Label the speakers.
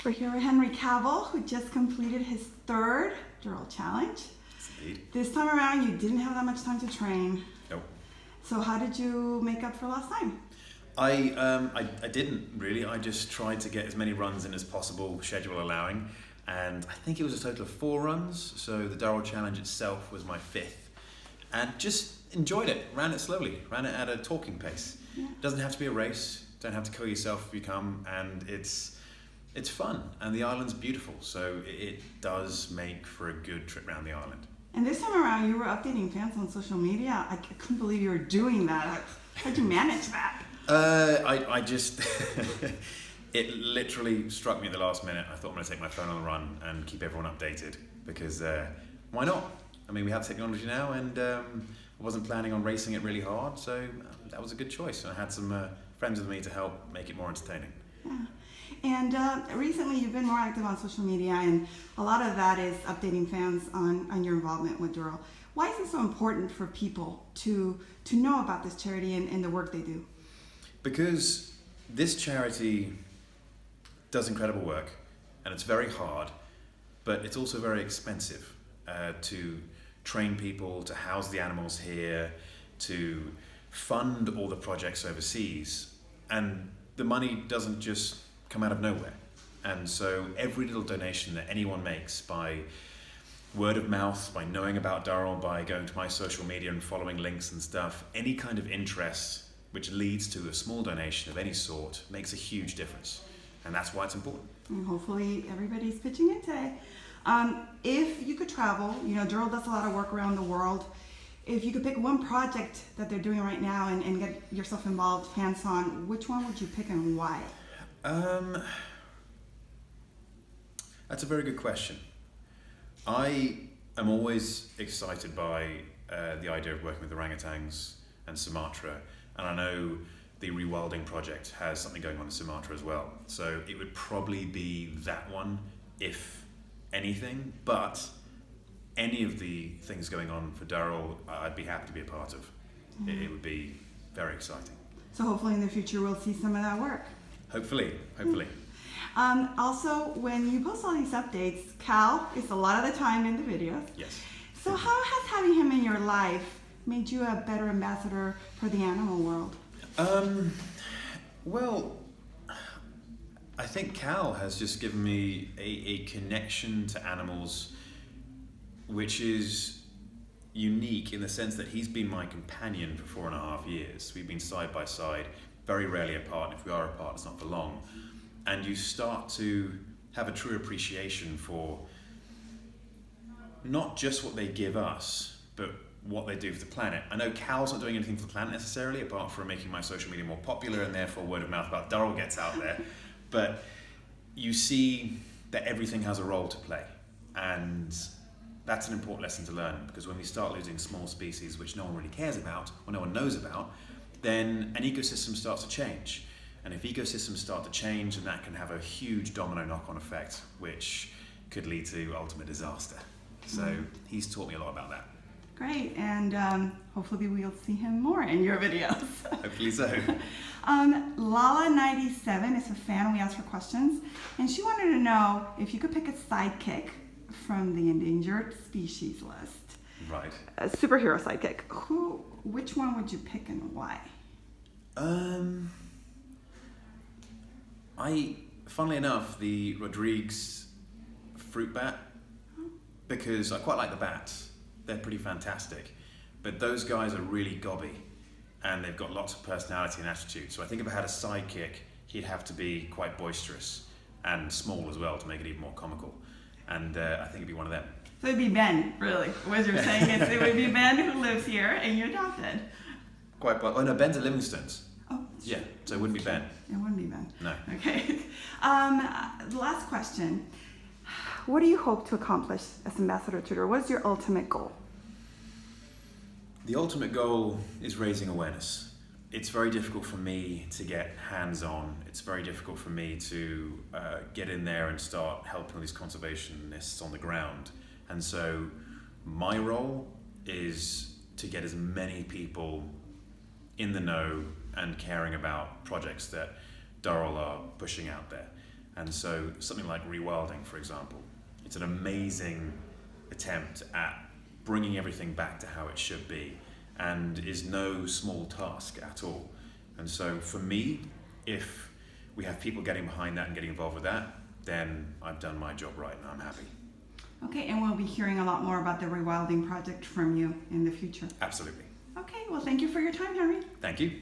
Speaker 1: superhero Henry Cavill, who just completed his third Durrell challenge.
Speaker 2: Indeed.
Speaker 1: This time around, you didn't have that much time to train.
Speaker 2: Nope.
Speaker 1: So how did you make up for lost time?
Speaker 2: I didn't really. I just tried to get as many runs in as possible, schedule allowing, and I think it was a total of 4 runs. So the Durrell challenge itself was my 5th, and just enjoyed it. Ran it slowly, ran it at a talking pace.
Speaker 1: Yeah.
Speaker 2: Doesn't have to be a race. Don't have to kill yourself if you come, and it's fun, and the island's beautiful. So it does make for a good trip around the island.
Speaker 1: And this time around, you were updating fans on social media. I couldn't believe you were doing that. How'd you manage that?
Speaker 2: I just, it literally struck me at the last minute. I thought I'm going to take my phone on the run and keep everyone updated because why not? I mean, we have technology now, and I wasn't planning on racing it really hard, so that was a good choice. I had some friends with me to help make it more entertaining.
Speaker 1: Yeah. And recently you've been more active on social media, and a lot of that is updating fans on your involvement with Durrell. Why is it so important for people to know about this charity and the work they do?
Speaker 2: Because this charity does incredible work, and it's very hard, but it's also very expensive to train people, to house the animals here, to fund all the projects overseas, and the money doesn't just come out of nowhere. And so every little donation that anyone makes by word of mouth, by knowing about Durrell, by going to my social media and following links and stuff, any kind of interest which leads to a small donation of any sort makes a huge difference. And that's why it's important.
Speaker 1: And hopefully everybody's pitching in today. If you could travel, Durrell does a lot of work around the world. If you could pick one project that they're doing right now and get yourself involved hands-on, which one would you pick and why?
Speaker 2: That's a very good question. I am always excited by the idea of working with orangutans and Sumatra, and I know the Rewilding project has something going on in Sumatra as well. So it would probably be that one, if anything, but any of the things going on for Durrell, I'd be happy to be a part of.
Speaker 1: Mm-hmm.
Speaker 2: It would be very exciting.
Speaker 1: So hopefully in the future we'll see some of that work.
Speaker 2: Hopefully.
Speaker 1: Also, when you post all these updates, Cal is a lot of the time in the videos.
Speaker 2: Yes.
Speaker 1: So how has having him in your life made you a better ambassador for the animal world?
Speaker 2: Well, I think Cal has just given me a connection to animals which is unique in the sense that he's been my companion for 4.5 years. We've been side by side, very rarely apart. If we are apart, it's not for long. And you start to have a true appreciation for not just what they give us, but what they do for the planet. I know Cal's not doing anything for the planet necessarily, apart from making my social media more popular and therefore word of mouth about Durrell gets out there. But you see that everything has a role to play. And that's an important lesson to learn, because when we start losing small species which no one really cares about, or no one knows about, then an ecosystem starts to change. And if ecosystems start to change, then that can have a huge domino knock-on effect, which could lead to ultimate disaster. So he's taught me a lot about that.
Speaker 1: Great, and hopefully we'll see him more in your videos.
Speaker 2: Hopefully so.
Speaker 1: Lala97 is a fan. We asked her questions, and she wanted to know if you could pick a sidekick from the endangered species list.
Speaker 2: Right.
Speaker 1: A superhero sidekick. Which one would you pick and why?
Speaker 2: Funnily enough, the Rodriguez fruit bat, because I quite like the bats. They're pretty fantastic, but those guys are really gobby, and they've got lots of personality and attitude. So I think if I had a sidekick, he'd have to be quite boisterous and small as well to make it even more comical. And I think it'd be one of them.
Speaker 1: So it'd be Ben, really. What you're saying is it would be Ben who lives here and you adopted.
Speaker 2: Quite, oh no, Ben's at Livingstone's.
Speaker 1: Oh,
Speaker 2: yeah, so it wouldn't be Ben.
Speaker 1: It wouldn't be Ben.
Speaker 2: No.
Speaker 1: Okay. The last question. What do you hope to accomplish as ambassador to Durrell? What is your ultimate goal?
Speaker 2: The ultimate goal is raising awareness. It's very difficult for me to get hands-on. It's very difficult for me to get in there and start helping these conservationists on the ground. And so my role is to get as many people in the know and caring about projects that Durrell are pushing out there. And so something like rewilding, for example, it's an amazing attempt at bringing everything back to how it should be, and is no small task at all. And so for me, if we have people getting behind that and getting involved with that, then I've done my job right and I'm happy.
Speaker 1: Okay, and we'll be hearing a lot more about the rewilding project from you in the future.
Speaker 2: Absolutely.
Speaker 1: Okay, well, thank you for your time, Henry.
Speaker 2: Thank you.